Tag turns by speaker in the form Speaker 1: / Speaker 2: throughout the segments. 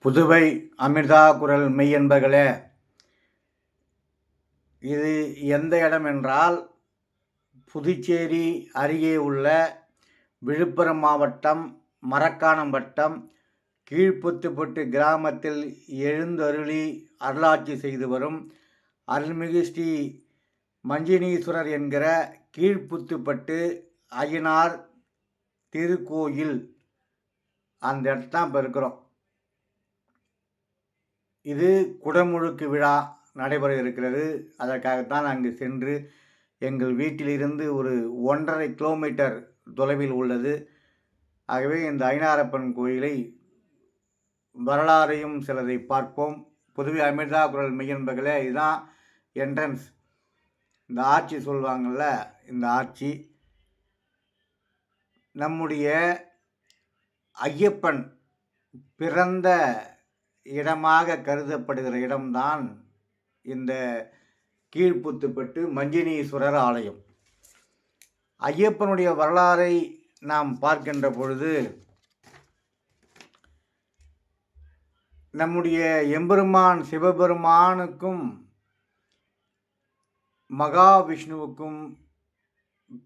Speaker 1: புதுவை அமிர்தா குரல் மெய்யன்பர்களே, இது எந்த இடம் என்றால் புதுச்சேரி அருகே உள்ள விழுப்புரம் மாவட்டம் மரக்காணம் வட்டம் கீழ்புத்துப்பட்டு கிராமத்தில் எழுந்தருளி அருளாட்சி செய்து வரும் அருள்மிகு ஸ்ரீ மஞ்சினீஸ்வரர் என்கிற கீழ்புத்துப்பட்டு ஐயனார் திருக்கோயில். அந்த இடத்துல தான் இப்போ இருக்கிறோம். இது குடமுழுக்கு விழா நடைபெற இருக்கிறது. அதற்காகத்தான் அங்கு சென்று எங்கள் வீட்டிலிருந்து ஒரு 1.5 கிலோமீட்டர் தொலைவில் உள்ளது. ஆகவே இந்த ஐனாரப்பன் கோயிலை வரலாறையும் சிலதை பார்ப்போம். புதுவை அமிர்தா குரல் மெய்யன்பர்களே, இதுதான் என்ட்ரன்ஸ். இந்த ஆட்சி சொல்லுவாங்கள்ல, இந்த ஆட்சி நம்முடைய ஐயப்பன் பிறந்த இடமாக கருதப்படுகிற இடம்தான் இந்த கீழ்புத்துப்பட்டு மஞ்சினீஸ்வரர் ஆலயம். ஐயப்பனுடைய வரலாறை நாம் பார்க்கின்ற பொழுது நம்முடைய எம்பெருமான் சிவபெருமானுக்கும் மகாவிஷ்ணுவுக்கும்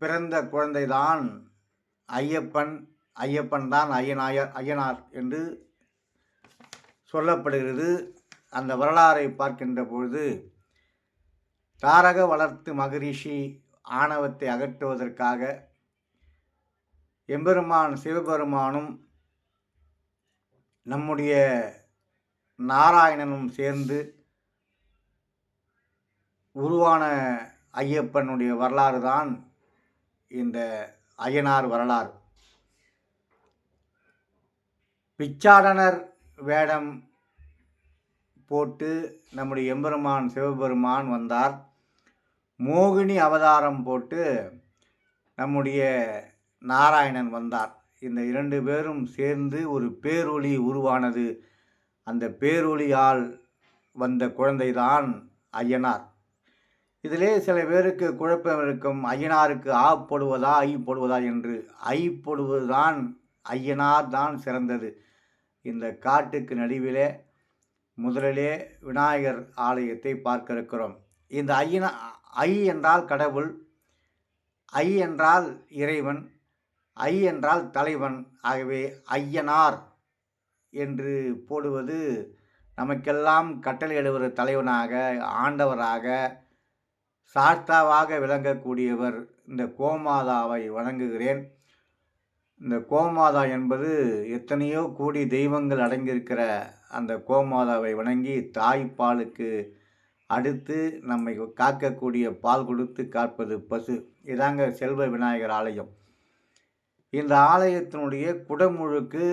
Speaker 1: பிறந்த குழந்தைதான் ஐயப்பன். ஐயப்பன் தான் ஐயனார் என்று சொல்லப்படுகிறது. அந்த வரலாறை பார்க்கின்ற பொழுது தாரக வளர்த்து மகரிஷி ஆணவத்தை அகற்றுவதற்காக எம்பெருமான் சிவபெருமானும் நம்முடைய நாராயணனும் சேர்ந்து உருவான ஐயப்பனுடைய வரலாறு தான் இந்த ஐயனார் வரலாறு. பிச்சாடனர் வேடம் போட்டு நம்முடைய எம்பெருமான் சிவபெருமான் வந்தார். மோகினி அவதாரம் போட்டு நம்முடைய நாராயணன் வந்தார். இந்த 2 பேரும் சேர்ந்து ஒரு பேரொளி உருவானது. அந்த பேரொளியால் வந்த குழந்தைதான் ஐயனார். இதிலே சில பேருக்கு குழப்பம் இருக்கும். ஐயனாருக்கு ஆ போடுவதா ஐ போடுவதா என்று. ஐ போடுவதுதான் ஐயனார் தான் சிறந்தது. இந்த காட்டுக்கு நடுவிலே முதலிலே விநாயகர் ஆலயத்தை பார்க்க இருக்கிறோம். இந்த ஐ என்றால் கடவுள், ஐ என்றால் இறைவன், ஐ என்றால் தலைவன். ஆகவே ஐயனார் என்று போடுவது நமக்கெல்லாம் கட்டளையிடுகிற தலைவனாக, ஆண்டவராக, சாஸ்தாவாக விளங்கக்கூடியவர். இந்த கோமாதாவை வணங்குகிறேன். இந்த கோமாதா என்பது எத்தனையோ கோடி தெய்வங்கள் அடங்கியிருக்கிற அந்த கோமாதாவை வணங்கி தாய்ப்பாலுக்கு அடுத்து நம்மை காக்கக்கூடிய பால் கொடுத்து காப்பது பசு. இதாங்க செல்வ விநாயகர் ஆலயம். இந்த ஆலயத்தினுடைய குடமுழுக்கு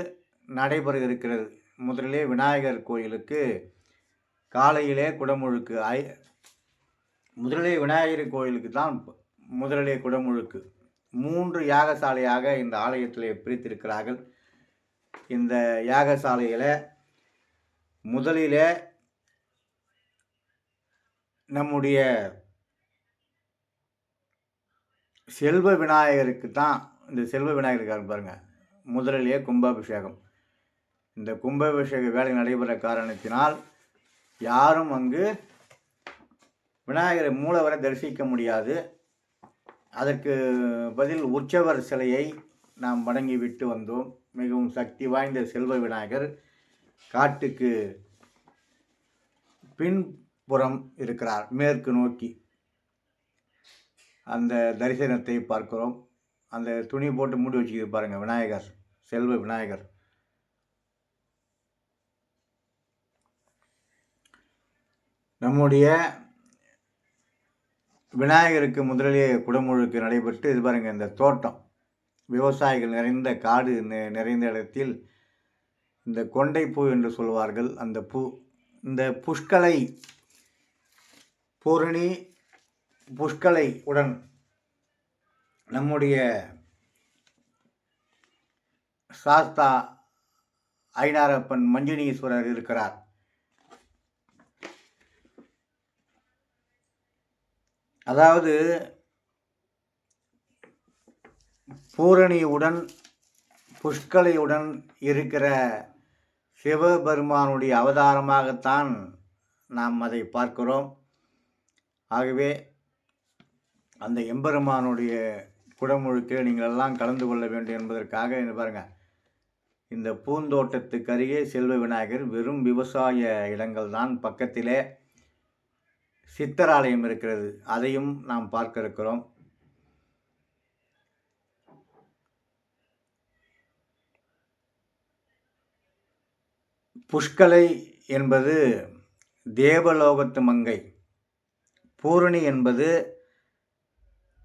Speaker 1: நடைபெற இருக்கிறது. முதலிலே விநாயகர் கோயிலுக்கு காலையிலே குடமுழுக்கு. முதலிலே விநாயகர் கோயிலுக்கு தான் முதலிலே குடமுழுக்கு. 3 யாகசாலையாக இந்த ஆலயத்திலே பிரித்திருக்கிறார்கள். இந்த யாகசாலையில் முதலிலே நம்முடைய செல்வ விநாயகருக்கு தான், இந்த செல்வ விநாயகருக்கு பாருங்கள், முதலிலே கும்பாபிஷேகம். இந்த கும்பாபிஷேக வேலை நடைபெற காரணத்தினால் யாரும் அங்கு விநாயகரை மூலவரை தரிசிக்க முடியாது. அதற்கு பதில் உற்சவர் சிலையை நாம் வணங்கி விட்டு வந்தோம். மிகவும் சக்தி வாய்ந்த செல்வ விநாயகர் காட்டுக்கு பின்புறம் இருக்கிறார், மேற்கு நோக்கி. அந்த தரிசனத்தை பார்க்கிறோம். அந்த துணி போட்டு மூடி வச்சுக்கிது பாருங்கள், விநாயகர், செல்வ விநாயகர். நம்முடைய விநாயகருக்கு முதலிலே குடமுழுக்கு நடைபெற்று இது பாருங்கள், இந்த தோட்டம், விவசாயிகள் நிறைந்த காடு நிறைந்த இடத்தில் இந்த கொண்டைப்பூ என்று சொல்வார்கள். அந்த பூ, இந்த புஷ்கலை பூரணி புஷ்கலை உடன் நம்முடைய சாஸ்தா ஐனாரப்பன் மஞ்சினீஸ்வரர் இருக்கிறார். அதாவது பூரணியுடன் புஷ்கலையுடன் இருக்கிற சிவபெருமானுடைய அவதாரமாகத்தான் நாம் அதை பார்க்கிறோம். ஆகவே அந்த எம்பெருமானுடைய குடமுழுக்கு நீங்கள் எல்லாம் கலந்து கொள்ள வேண்டும் என்பதற்காக என்ன பாருங்கள், இந்த பூந்தோட்டத்துக்கு அருகே செல்வ விநாயகர் வெறும் விவசாய இடங்கள் தான், பக்கத்திலே சித்தராலயம் இருக்கிறது, அதையும் நாம் பார்க்க இருக்கிறோம். புஷ்கலை என்பது தேவலோகத்து மங்கை, பூரணி என்பது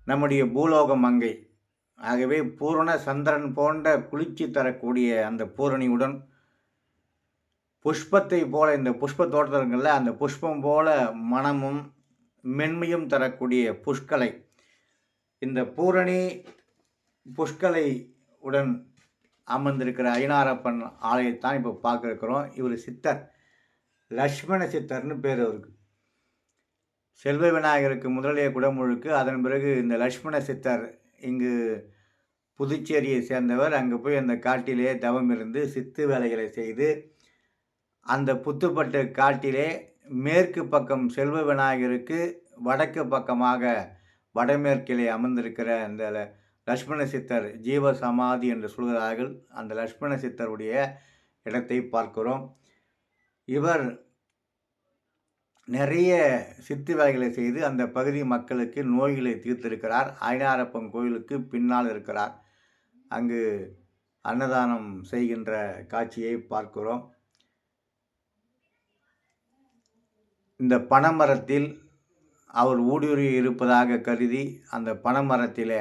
Speaker 1: நம்முடைய பூலோக மங்கை. ஆகவே பூரண சந்திரன் போன்ற குளிர்ச்சி தரக்கூடிய அந்த பூரணியுடன் புஷ்பத்தை போல, இந்த புஷ்ப தோட்டங்களில் அந்த புஷ்பம் போல மனமும் மென்மையும் தரக்கூடிய புஷ்கலை, இந்த பூரணி புஷ்கலை உடன் அமர்ந்திருக்கிற ஐனாரப்பன் ஆலயத்தான் இப்போ பார்க்க இருக்கிறோம். இவர் சித்தர், லக்ஷ்மண சித்தர்னு பேர் அவருக்கு. செல்வ விநாயகருக்கு முதலே குடமுழுக்கு, அதன் பிறகு இந்த லக்ஷ்மண சித்தர் இங்கு புதுச்சேரியை சேர்ந்தவர். அங்கே போய் அந்த காட்டிலே தவம் இருந்து சித்து வேலைகளை செய்து அந்த புத்துப்பட்டு காட்டிலே மேற்கு பக்கம் செல்வ விநாயகருக்கு வடக்கு பக்கமாக வடமேற்கிலே அமர்ந்திருக்கிற அந்த லக்ஷ்மண சித்தர் ஜீவ சமாதி என்று சொல்கிறார்கள். அந்த லக்ஷ்மண சித்தருடைய இடத்தை பார்க்கிறோம். இவர் நிறைய சித்து வேலைகளை செய்து அந்த பகுதி மக்களுக்கு நோய்களை தீர்த்திருக்கிறார். ஐனாரப்பன் கோயிலுக்கு பின்னால் இருக்கிறார். அங்கு அன்னதானம் செய்கின்ற காட்சியை பார்க்கிறோம். இந்த பனைமரத்தில் அவர் ஊடுருவி இருப்பதாக கருதி அந்த பனைமரத்தில்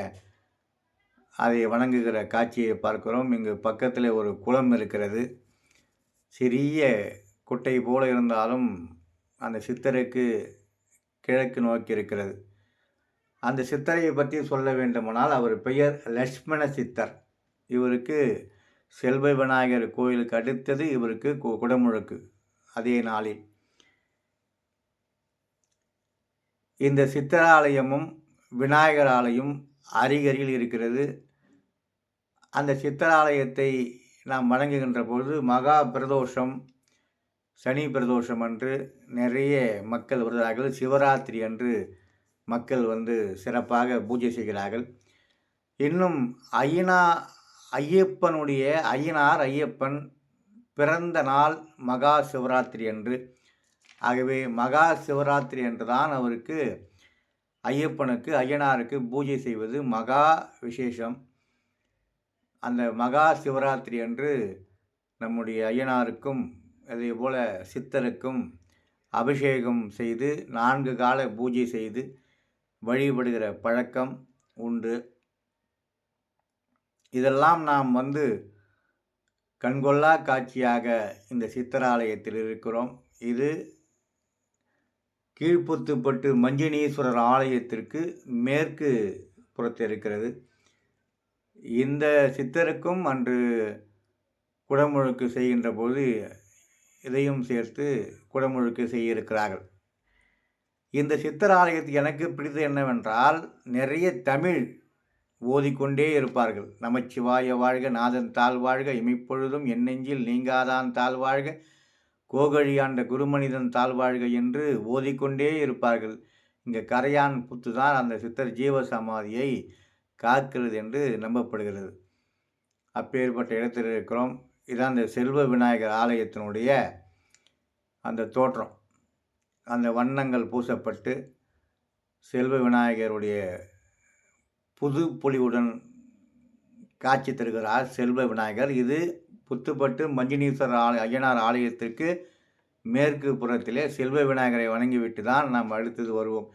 Speaker 1: அதை வணங்குகிற காட்சியை பார்க்கிறோம். இங்கு பக்கத்தில் ஒரு குளம் இருக்கிறது. சிறிய குட்டை போல இருந்தாலும் அந்த சித்தருக்கு கிழக்கு நோக்கி இருக்கிறது. அந்த சித்தரை பற்றி சொல்ல வேண்டுமானால் அவர் பெயர் லக்ஷ்மண சித்தர். இவருக்கு செல்வ விநாயகர் கோயிலுக்கு அடுத்தது இவருக்கு குடமுழுக்கு அதே நாளில். இந்த சித்தராலயமும் விநாயகர் ஆலயம் அருகருகில் இருக்கிறது. அந்த சித்தராலயத்தை நாம் வணங்குகின்ற பொழுது மகா பிரதோஷம், சனி பிரதோஷம் அன்று நிறைய மக்கள் வருகிறார்கள். சிவராத்திரி அன்று மக்கள் வந்து சிறப்பாக பூஜை செய்கிறார்கள். இன்னும் ஐயனார் ஐயப்பன் பிறந்த நாள் மகா சிவராத்திரி அன்று. ஆகவே மகா சிவராத்திரி அன்று தான் அவருக்கு ஐயப்பனுக்கு ஐயனாருக்கு பூஜை செய்வது மகா விசேஷம். அந்த மகா சிவராத்திரி அன்று நம்முடைய ஐயனாருக்கும் அதே போல் சித்தருக்கும் அபிஷேகம் செய்து 4 கால பூஜை செய்து வழிபடுகிற பழக்கம் உண்டு. இதெல்லாம் நாம் வந்து கண்கொள்ளா காட்சியாக இந்த சித்தராலயத்தில் இருக்கிறோம். இது கீழ்ப்புத்துப்பட்டு மஞ்சினீஸ்வரர் ஆலயத்திற்கு மேற்கு புறத்தில் இருக்கிறது. இந்த சித்தருக்கும் அன்று குடமுழுக்கு செய்கின்ற போது இதையும் சேர்த்து குடமுழுக்கு செய்ய இருக்கிறார்கள். இந்த சித்தர் ஆலயத்துக்கு எனக்கு பிடித்தது என்னவென்றால், நிறைய தமிழ் ஓதிக்கொண்டே இருப்பார்கள். நமச்சிவாய வாழ்க, நாதன் தாழ் வாழ்க, இமைப்பொழுதும் என் நெஞ்சில் நீங்காதான் தாழ் வாழ்க, கோகழியாண்ட குருமனிதன் தாழ்வாழ்க என்று ஓதிக்கொண்டே இருப்பார்கள். இங்கே கரையான் புத்து தான் அந்த சித்தர் ஜீவ சமாதியை காக்கிறது என்று நம்பப்படுகிறது. அப்பேற்பட்ட இடத்தில் இருக்கிறோம். இதான் அந்த செல்வ விநாயகர் ஆலயத்தினுடைய அந்த தோற்றம். அந்த வண்ணங்கள் பூசப்பட்டு செல்வ விநாயகருடைய புது பொலிவுடன் காட்சி தருகிறார் செல்வ விநாயகர். இது புத்துப்பட்டு மஞ்சினீஸ்வரர் ஐயனார் ஆலயத்திற்கு மேற்கு புறத்திலே செல்வ விநாயகரை வணங்கிவிட்டு தான் நாம் அடுத்தது வருவோம்.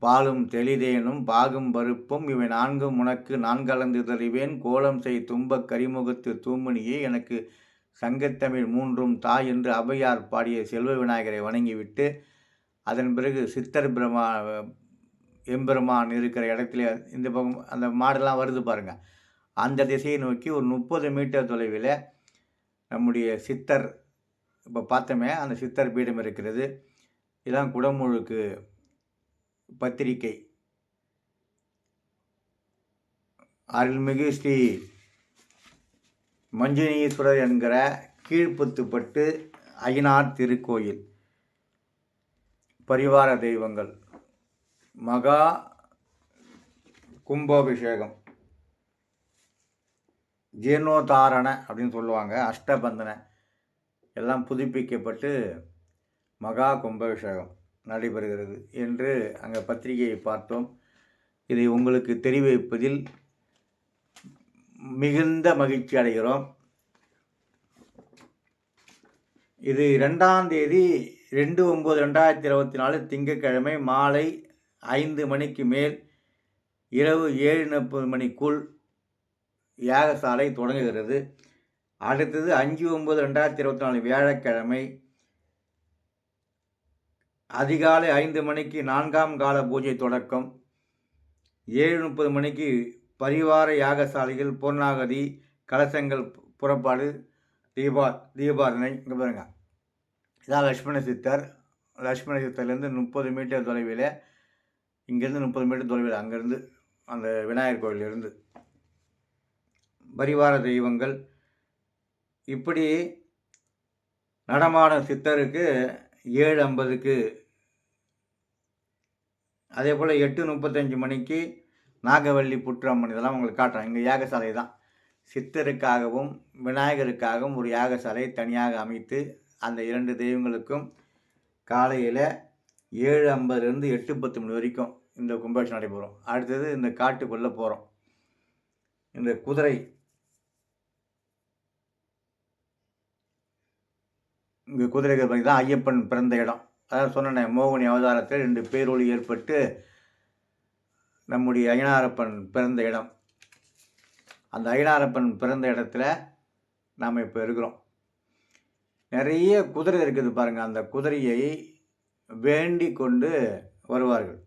Speaker 1: பாலும் தெளிதேனும் பாகும் பருப்பும் இவை 4ம் உனக்கு நான் கலந்து தருவேன், கோலம் செய் துன்பக் கரிமுகத்து தூமணியே எனக்கு சங்கத்தமிழ் 3ம் தாய் என்று அபையார் பாடிய செல்வ விநாயகரை வணங்கிவிட்டு அதன் பிறகு சித்தர் எம்பெருமான் இருக்கிற இடத்துல இந்த பக்கம் அந்த மாடெல்லாம் வருது பாருங்கள், அந்த திசையை நோக்கி ஒரு 30 மீட்டர் தொலைவில் நம்முடைய சித்தர் இப்போ பார்த்தோமே அந்த சித்தர் பீடம் இருக்கிறது. இதான் குடமுழுக்கு பத்திரிகை. அருள்மிகு ஸ்ரீ மஞ்சுனீஸ்வரர் என்கிற கீழ்ப்புத்துப்பட்டு ஐயனார் திருக்கோயில். பரிவார தெய்வங்கள் மகா கும்பாபிஷேகம், ஜீர்ணோத்தாரண அப்படின்னு சொல்லுவாங்க, அஷ்டபந்தன எல்லாம் புதுப்பிக்கப்பட்டு மகா கும்பாபிஷேகம் நடைபெறுகிறது என்று அங்கே பத்திரிகையை பார்த்தோம். இதை உங்களுக்கு தெரிவிப்பதில் மிகுந்த மகிழ்ச்சி அடைகிறோம். இது 2ஆம் தேதி 2/9/2024 திங்கட்கிழமை மாலை 5 மணிக்கு மேல் இரவு 7:30 மணிக்குள் யாகசாலை தொடங்குகிறது. அடுத்தது 5/9/2024 வியாழக்கிழமை அதிகாலை 5 மணிக்கு 4ஆம் கால பூஜை தொடக்கம். 7:30 மணிக்கு பரிவார யாகசாலையில் பூர்ணாகதி, கலசங்கள் புறப்பாடு, தீபாரதனை. இங்கே பாருங்க, இதான் லட்சுமண சித்தர். லட்சுமண சித்தர்லேருந்து 30 மீட்டர் தொலைவில், இங்கேருந்து 30 மீட்டர் தொலைவில், அங்கேருந்து அந்த விநாயகர் கோயிலிருந்து பரிவார தெய்வங்கள். இப்படி நடமாடும் சித்தருக்கு 7:50க்கு, அதே போல் 8:35 மணிக்கு நாகவள்ளி புற்றம்மன். இதெல்லாம் உங்களுக்கு காட்டுறேன். இங்கே யாகசாலை தான். சித்தருக்காகவும் விநாயகருக்காகவும் ஒரு யாகசாலை தனியாக அமைத்து அந்த 2 தெய்வங்களுக்கும் காலையில் 7:50லேருந்து 8:10 மணி வரைக்கும் இந்த கும்பாபிஷேகம் நடைபெறும். அடுத்தது இந்த காட்டுக்குள்ளே போகிறோம். இந்த குதிரை, இங்கே குதிரைகள் பற்றி தான் ஐயப்பன் பிறந்த இடம். அதாவது சொன்னேன், மோகினி அவதாரத்தில் 2 பேரொளி ஏற்பட்டு நம்முடைய ஐயனாரப்பன் பிறந்த இடம். அந்த ஐயனாரப்பன் பிறந்த இடத்துல நாம் இப்போ இருக்கிறோம். நிறைய குதிரை இருக்குது பாருங்கள். அந்த குதிரையை வேண்டி கொண்டு வருவார்கள்.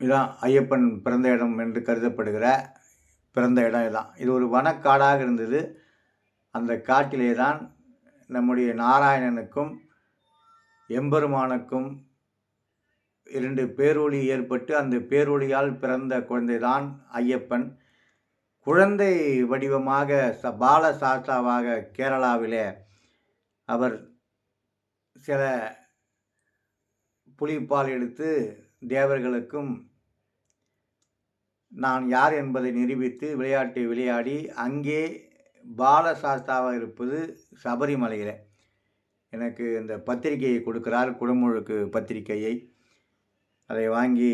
Speaker 1: இதுதான் ஐயப்பன் பிறந்த இடம் என்று கருதப்படுகிற பிறந்த இடம். இதுதான். இது ஒரு வனக்காடாக இருந்தது. அந்த காட்டிலே தான் நம்முடைய நாராயணனுக்கும் எம்பெருமானுக்கும் 2 பேரொளி ஏற்பட்டு அந்த பேரொளியால் பிறந்த குழந்தை தான் ஐயப்பன். குழந்தை வடிவமாக பால சாஸ்தாவாக கேரளாவிலே அவர் சில புலிப்பால் எடுத்து தேவர்களுக்கும் நான் யார் என்பதை நிரூபித்து விளையாட்டை விளையாடி அங்கே பாலசாஸ்தாவாக இருப்பது சபரிமலையில். எனக்கு இந்த பத்திரிகையை கொடுக்கிறார், குடமுழுக்கு பத்திரிகையை. அதை வாங்கி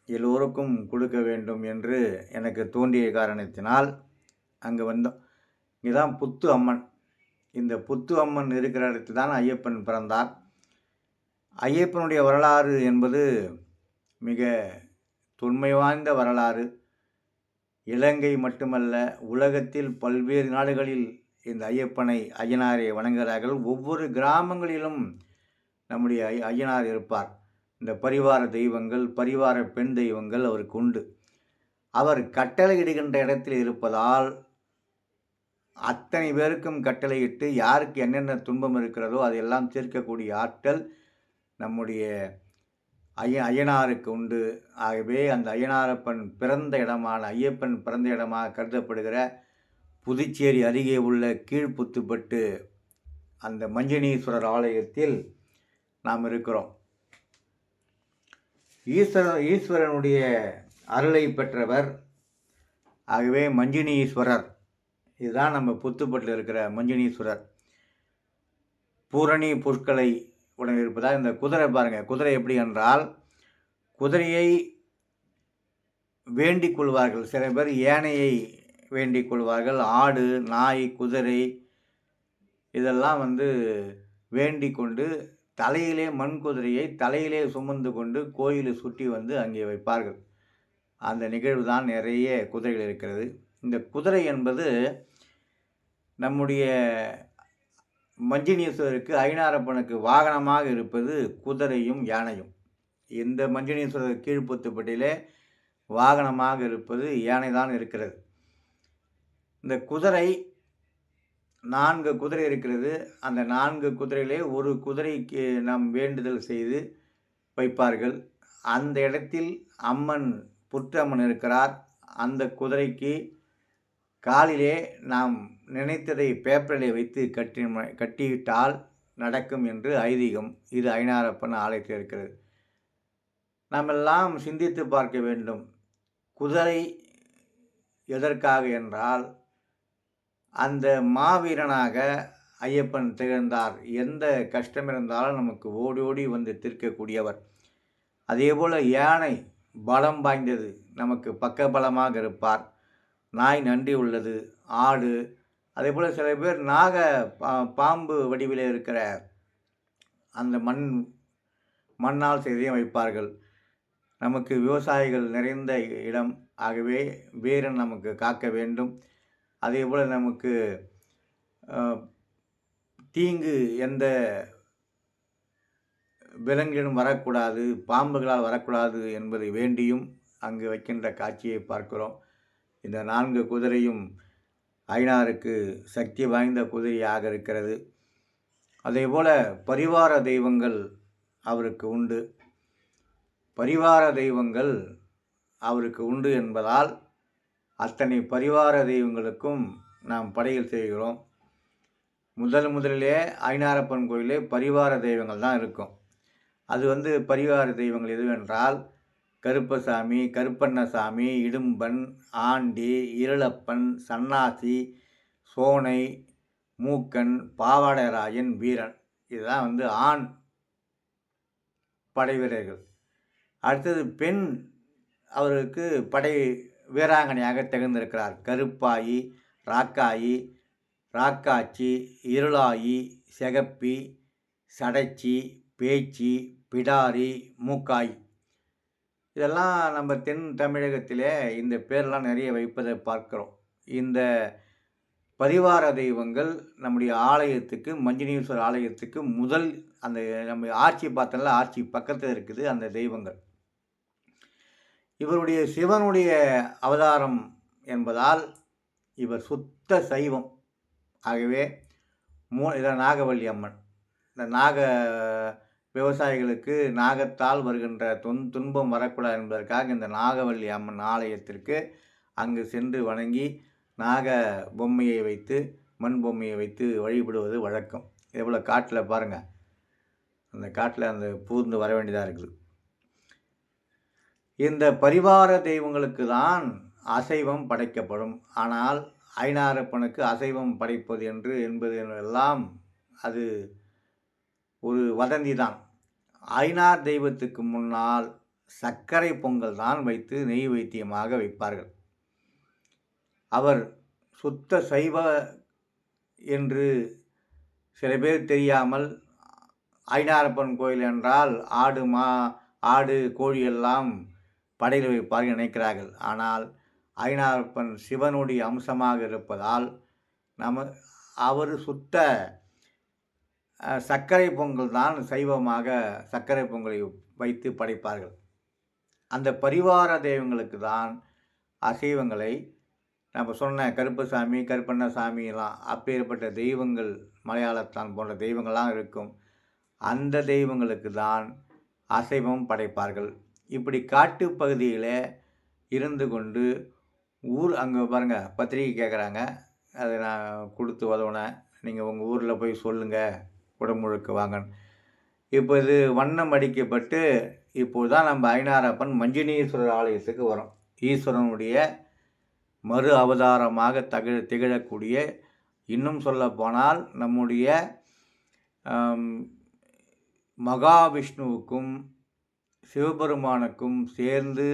Speaker 1: எல்லோருக்கும் கொடுக்க வேண்டும் என்று எனக்கு தோன்றிய காரணத்தினால் அங்கே வந்தோம். இங்கே தான் புத்து அம்மன். இந்த புத்து அம்மன் இருக்கிற இடத்துல தான் ஐயப்பன் பிறந்தார். ஐயப்பனுடைய வரலாறு என்பது மிக தொன்மை வாய்ந்த வரலாறு. இலங்கை மட்டுமல்ல, உலகத்தில் பல்வேறு நாடுகளில் இந்த ஐயப்பனை, ஐயனாரை வணங்குகிறார்கள். ஒவ்வொரு கிராமங்களிலும் நம்முடைய ஐயனார் இருப்பார். இந்த பரிவார தெய்வங்கள், பரிவார பெண் தெய்வங்கள் அவருக்கு உண்டு. அவர் கட்டளையிடுகின்ற இடத்தில் இருப்பதால் அத்தனை பேருக்கும் கட்டளையிட்டு யாருக்கு என்னென்ன துன்பம் இருக்கிறதோ அதையெல்லாம் தீர்க்கக்கூடிய ஆற்றல் நம்முடைய ஐயனாருக்கு உண்டு. ஆகவே அந்த ஐயனாரப்பன் பிறந்த இடமான, ஐயப்பன் பிறந்த இடமாக கருதப்படுகிற புதுச்சேரி அருகே உள்ள கீழ்ப்புத்துப்பட்டு அந்த மஞ்சுனீஸ்வரர் ஆலயத்தில் நாம் இருக்கிறோம். ஈஸ்வரனுடைய அருளை பெற்றவர். ஆகவே மஞ்சுனீஸ்வரர், இதுதான் நம்ம புத்துப்பட்டில் இருக்கிற மஞ்சுனீஸ்வரர். பூரணி புஷ்களை உடன் இருப்பதால் இந்த குதிரை பாருங்கள். குதிரை எப்படி என்றால், குதிரையை வேண்டிக் கொள்வார்கள். சில பேர் யானையை வேண்டிக் கொள்வார்கள். ஆடு, நாய், குதிரை இதெல்லாம் வேண்டிக் கொண்டு தலையிலே மண் குதிரையை தலையிலே சுமந்து கொண்டு கோயிலை சுற்றி அங்கே வைப்பார்கள். அந்த நிகழ்வு தான் நிறைய குதிரைகள் இருக்கிறது. இந்த குதிரை என்பது நம்முடைய மஞ்சுனீஸ்வரருக்கு, ஐயனாரப்பனுக்கு வாகனமாக இருப்பது குதிரையும் யானையும். இந்த மஞ்சுனீஸ்வரர் கீழ்ப்புத்துப்பட்டிலே வாகனமாக இருப்பது யானை தான் இருக்கிறது. இந்த குதிரை 4 குதிரை இருக்கிறது. அந்த 4 குதிரையிலே ஒரு குதிரைக்கு நாம் வேண்டுதல் செய்து வைப்பார்கள். அந்த இடத்தில் அம்மன் புற்றம்மன் இருக்கிறார். அந்த குதிரைக்கு காலிலே நாம் நினைத்ததை பேப்பரிலே வைத்து கட்டிவிட்டால் நடக்கும் என்று ஐதீகம். இது ஐனாரப்பன் ஆலயத்தில் இருக்கிறது. நாமெல்லாம் சிந்தித்து பார்க்க வேண்டும். குதிரை எதற்காக என்றால், அந்த மாவீரனாக ஐயப்பன் திகழ்ந்தார். எந்த கஷ்டம் இருந்தாலும் நமக்கு ஓடி ஓடி வந்து தீர்க்கக்கூடியவர். அதேபோல் யானை பலம் வாய்ந்தது, நமக்கு பக்கபலமாக இருப்பார். நாய் நன்றி உள்ளது, ஆடு, அதேபோல் சில பேர் பாம்பு வடிவில் இருக்கிற அந்த மண்ணால் செய்தையும் வைப்பார்கள். நமக்கு விவசாயிகள் நிறைந்த இடம். ஆகவே வீரன் நமக்கு காக்க வேண்டும். அதேபோல் நமக்கு தீங்கு எந்த விலங்கிலும் வரக்கூடாது, பாம்புகளால் வரக்கூடாது என்பதை வேண்டியும் அங்கு வைக்கின்ற காட்சியை பார்க்கிறோம். இந்த 4 குதிரையும் ஐனாருக்கு சக்தி வாய்ந்த குதிரையாக இருக்கிறது. அதேபோல் பரிவார தெய்வங்கள் அவருக்கு உண்டு. பரிவார தெய்வங்கள் அவருக்கு உண்டு என்பதால் அத்தனை பரிவார தெய்வங்களுக்கும் நாம் படையல் செய்கிறோம். முதலிலே ஐனாரப்பன் கோயிலே பரிவார தெய்வங்கள் தான் இருக்கும். அது பரிவார தெய்வங்கள் எதுவென்றால் கருப்பசாமி, கருப்பண்ணசாமி, இடும்பன், ஆண்டி, இருளப்பன், சன்னாசி, சோனை, மூக்கன், பாவாடராயன், வீரன். இதுதான் ஆண் படை வீரர்கள். அடுத்தது பெண் அவருக்கு படை வீராங்கனையாக திகழ்ந்திருக்கிறார். கருப்பாயி, ராக்காயி, ராக்காச்சி, இருளாயி, செகப்பி, சடைச்சி, பேச்சி, பிடாரி, மூக்காய். இதெல்லாம் நம்ம தென் தமிழகத்திலே இந்த பேரெலாம் நிறைய வைப்பதை பார்க்குறோம். இந்த பரிவார தெய்வங்கள் நம்முடைய ஆலயத்துக்கு, மஞ்சனீஸ்வரர் ஆலயத்துக்கு அந்த நம்ம ஆட்சி பார்த்தோம்ல, ஆட்சி பக்கத்தில் இருக்குது அந்த தெய்வங்கள். இவருடைய சிவனுடைய அவதாரம் என்பதால் இவர் சுத்த சைவம். ஆகவே இதான் நாகவல்லி அம்மன். இந்த விவசாயிகளுக்கு நாகத்தால் வருகின்ற துன்பம் வரக்கூடாது என்பதற்காக இந்த நாகவல்லி அம்மன் ஆலயத்திற்கு அங்கு சென்று வணங்கி நாக பொம்மையை வைத்து, மண் பொம்மையை வைத்து வழிபடுவது வழக்கம். இதேபோல் காட்டில் பாருங்கள், அந்த காட்டில் அந்த பூந்து வர வேண்டியதாக இருக்குது. இந்த பரிவார தெய்வங்களுக்கு தான் அசைவம் படைக்கப்படும். ஆனால் ஐனாரப்பனுக்கு அசைவம் படைப்பது என்பது எல்லாம் அது ஒரு வதந்தி தான். ஐனார் தெய்வத்துக்கு முன்னால் சர்க்கரை பொங்கல் தான் வைத்து நெய் வைத்தியமாக வைப்பார்கள். அவர் சுத்த சைவ என்று சில பேர் தெரியாமல் ஐனாரப்பன் கோயில் என்றால் ஆடு கோழி எல்லாம் படையில் வைப்பார்கள் நினைக்கிறார்கள். ஆனால் ஐனாரப்பன் சிவனுடைய அம்சமாக இருப்பதால் அவர் சுத்த சர்க்கரை பொங்கல் தான் சைவமாக சர்க்கரை பொங்கலை வைத்து படைப்பார்கள். அந்த பரிவார தெய்வங்களுக்கு தான் அசைவங்களை நம்ம சொன்ன கருப்பசாமி, கருப்பண்ணசாமியெல்லாம் அப்பேற்பட்ட தெய்வங்கள், மலையாளத்தான் போன்ற தெய்வங்கள்லாம் இருக்கும். அந்த தெய்வங்களுக்கு தான் அசைவம் படைப்பார்கள். இப்படி காட்டு பகுதியில் இருந்து கொண்டு அங்கே பாருங்கள், பத்திரிக்கை கேட்குறாங்க, அதை நான் கொடுத்து உதவுனேன். நீங்கள் உங்கள் ஊரில் போய் சொல்லுங்கள், குடமுழுக்கு வாங்கன்னு. இப்போ இது வண்ணம் அடிக்கப்பட்டு இப்போது தான் நம்ம ஐனாரப்பன் மஞ்சனீஸ்வரர் ஆலயத்துக்கு வரோம். ஈஸ்வரனுடைய மறு அவதாரமாக திகழக்கூடிய, இன்னும் சொல்லப்போனால் நம்முடைய மகாவிஷ்ணுவுக்கும் சிவபெருமானுக்கும் சேர்ந்து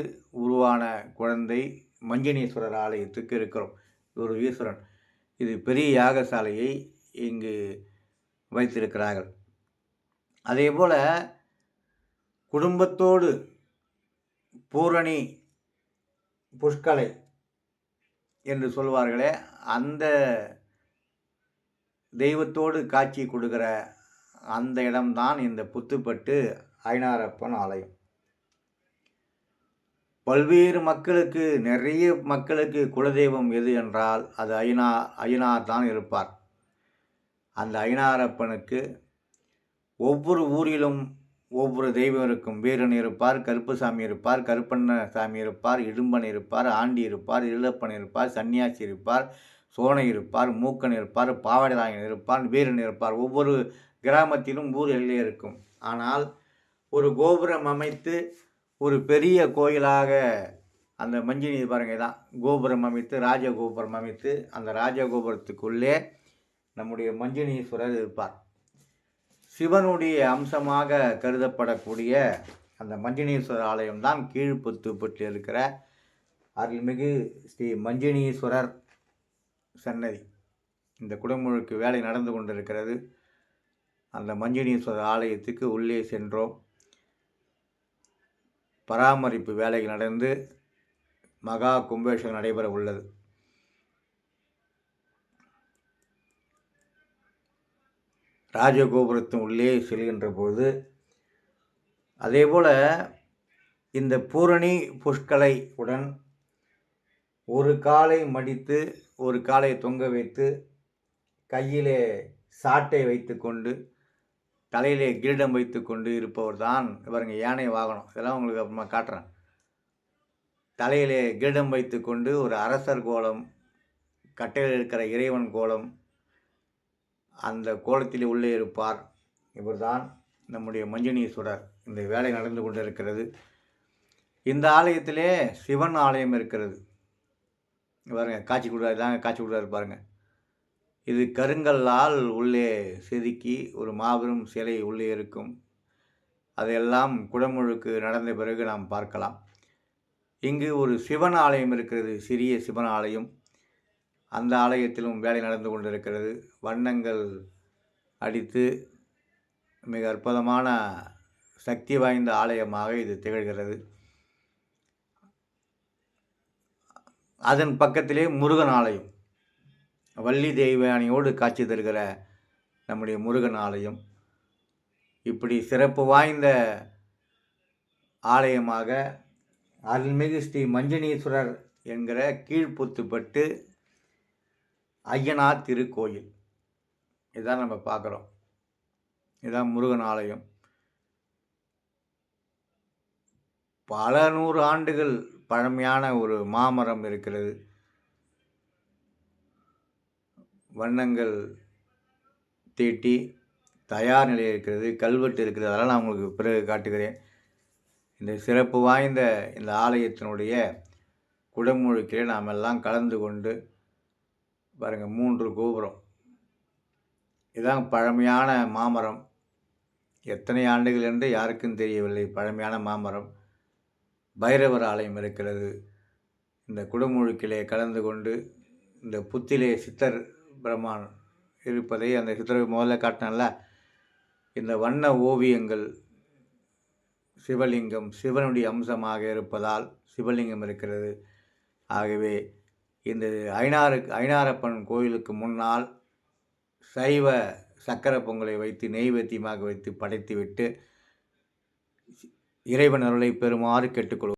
Speaker 1: உருவான குழந்தை மஞ்சனீஸ்வரர் ஆலயத்துக்கு இருக்கிறோம். ஒரு ஈஸ்வரன். இது பெரிய யாகசாலையை இங்கு வைத்திருக்கிறார்கள். அதேபோல் குடும்பத்தோடு பூரணி புஷ்கலை என்று சொல்வார்களே, அந்த தெய்வத்தோடு காட்சி கொடுக்கிற அந்த இடம்தான் இந்த புத்துப்பட்டு ஐனாரப்பன் ஆலயம். பல்வேறு மக்களுக்கு, நிறைய மக்களுக்கு குலதெய்வம் எது என்றால் அது ஐயனார் தான் இருப்பார். அந்த ஐனாரப்பனுக்கு ஒவ்வொரு ஊரிலும் ஒவ்வொரு தெய்வம் இருக்கும். வீரன் இருப்பார், கருப்புசாமி இருப்பார், கருப்பண்ணசாமி இருப்பார், இடும்பன் இருப்பார், ஆண்டி இருப்பார், இருளப்பன் இருப்பார், சன்னியாசி இருப்பார், சோனை இருப்பார், மூக்கன் இருப்பார், பாவாடைராயன் இருப்பார், வீரன் இருப்பார். ஒவ்வொரு கிராமத்திலும் ஊர் எல்லை இருக்கும். ஆனால் ஒரு கோபுரம் அமைத்து ஒரு பெரிய கோயிலாக அந்த மஞ்சினி பாருங்க தான் கோபுரம் அமைத்து ராஜகோபுரம் அமைத்து அந்த ராஜகோபுரத்துக்குள்ளே நம்முடைய மஞ்சினீஸ்வரர் இருப்பார். சிவனுடைய அம்சமாக கருதப்படக்கூடிய அந்த மஞ்சினீஸ்வரர் ஆலயம்தான் கீழ்புத்துப்பட்டில் இருக்கிற அருள்மிகு ஸ்ரீ மஞ்சினீஸ்வரர் சன்னதி. இந்த குடமுழுக்கு வேலை நடந்து கொண்டிருக்கிறது. அந்த மஞ்சினீஸ்வரர் ஆலயத்துக்கு உள்ளே சென்றோம். பராமரிப்பு வேலைகள் நடந்து மகா கும்பாபிஷேகம் நடைபெற உள்ளது. ராஜகோபுரத்தின் உள்ளே செல்கின்ற போது அதேபோல் இந்த பூரணி புஷ்கலை உடன் ஒரு காலை மடித்து ஒரு காலை தொங்க வைத்து கையிலே சாட்டை வைத்து கொண்டு தலையிலே கிரீடம் வைத்து கொண்டு இருப்பவர் தான் இவருங்க யானை வாகனம். இதெல்லாம் உங்களுக்கு அப்புறமா காட்டுறேன். தலையிலே கிரீடம் வைத்து கொண்டு ஒரு அரசர் கோலம், கட்டையில் இருக்கிற இறைவன் கோலம், அந்த கோலத்தில் உள்ளே இருப்பார். இவர்தான் நம்முடைய மஞ்சினீஸ்வரர். இந்த வேலை நடந்து கொண்டிருக்கிறது. இந்த ஆலயத்திலே சிவன் ஆலயம் இருக்கிறது. பாருங்க, காட்சி கொடுக்குறாரு தாங்க, காட்சி கொடுக்குறாரு பாருங்க. இது கருங்கல்லால் உள்ளே செதுக்கி ஒரு மாபெரும் சிலை உள்ளே இருக்கும். அதையெல்லாம் குடமுழுக்கு நடந்த பிறகு நாம் பார்க்கலாம். இங்கு ஒரு சிவன் ஆலயம் இருக்கிறது, சிறிய சிவன் ஆலயம். அந்த ஆலயத்திலும் வேலை நடந்து கொண்டிருக்கிறது. வண்ணங்கள் அடித்து மிக அற்புதமான சக்தி வாய்ந்த ஆலயமாக இது திகழ்கிறது. அதன் பக்கத்திலே முருகன் ஆலயம், வள்ளி தெய்வானையோடு காட்சி தருகிற நம்முடைய முருகன் ஆலயம். இப்படி சிறப்பு வாய்ந்த ஆலயமாக அருள்மிகு ஸ்ரீ மஞ்சினீஸ்வரர் என்கிற கீழ்புத்துப்பட்டு ஐயனார் திருக்கோயில் இதான் நம்ம பார்க்குறோம். இதுதான் முருகன் ஆலயம். பல நூறு ஆண்டுகள் பழமையான ஒரு மாமரம் இருக்கிறது. வண்ணங்கள் தீட்டி தயார் நிலையில் இருக்கிறது. கல்வெட்டு இருக்கிறது. அதெல்லாம் நான் உங்களுக்கு பிறகு காட்டுகிறேன். இந்த சிறப்பு வாய்ந்த இந்த ஆலயத்தினுடைய குடமுழுக்கிலே நாம் எல்லாம் கலந்து கொண்டு பாருங்கள், 3 கோபுரம். இதுதான் பழமையான மாமரம். எத்தனை ஆண்டுகள் என்று யாருக்கும் தெரியவில்லை. பழமையான மாமரம். பைரவர் ஆலயம் இருக்கிறது. இந்த குடமுழுக்கிலே கலந்து கொண்டு இந்த புத்திலே சித்தர் பிரம்மான் இருப்பதை அந்த சித்தரை முதல்ல காட்டினல்ல, இந்த வண்ண ஓவியங்கள் சிவலிங்கம் சிவனுடைய அம்சமாக இருப்பதால் சிவலிங்கம் இருக்கிறது. ஆகவே இந்த ஐனாரப்பன் கோயிலுக்கு முன்னால் சைவ சக்கர பொங்கலை வைத்து நெய்வேத்தியமாக வைத்து படைத்துவிட்டு இறைவன் அருளை பெறுமாறு கேட்டுக்கொள்வோம்.